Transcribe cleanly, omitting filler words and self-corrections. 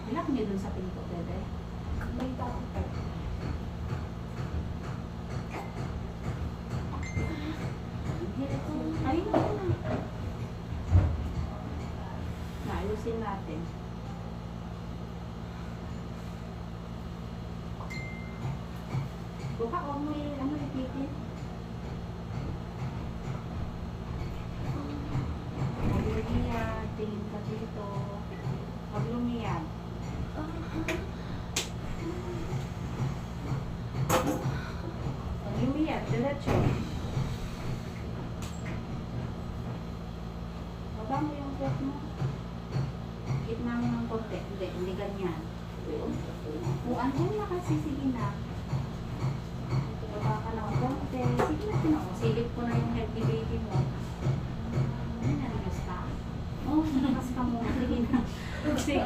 Ilak niyo dun sa pinto, bebe. May tao. Ayun na na. Naayusin natin. Buka, huwag mo ipitin. Huwag lumiyad. Tingin ka dito. Huwag lumiyad. Huwag lumiyad. Diretso. Baba mo yung pot mo. Gitna mo ng konti. Hindi ganyan. Kung andyan na kasi, sige na. Baba ka ng konti. Sige na, silip ko na yung healthy baby mo. Ano na, nagas ka? Oh, nagas ka mo. Sige na. Sige.